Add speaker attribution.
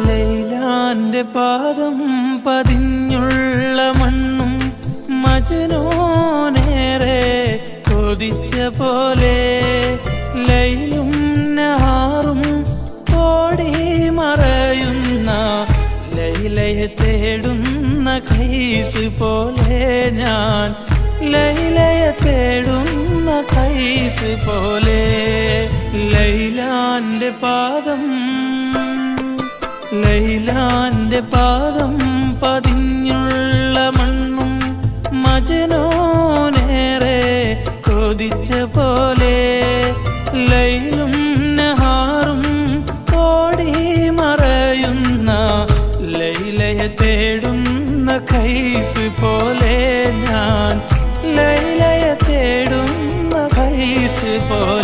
Speaker 1: ലൈലാന്റെ പാദം പതിഞ്ഞുള്ള മണ്ണും മജ്നൂനേറെ കൊതിച്ച പോലെ ലൈലും നഹാറും ഓടി മറയുന്ന ലൈലയെ തേടുന്ന ഖൈസ് പോലെ ഞാൻ ലൈലയെ തേടുന്ന ഖൈസ് പോലെ ലൈലാന്റെ പാദം പതിഞ്ഞുള്ള മണ്ണും മജ്നൂനേറെ കൊതിച്ച പോലെ ലൈലും നഹാറും ഓടി മറയുന്ന ലൈലയെ തേടുന്ന ഖൈസ് പോലെ ഞാൻ ലൈലയെ തേടുന്ന ഖൈസ് പോലെ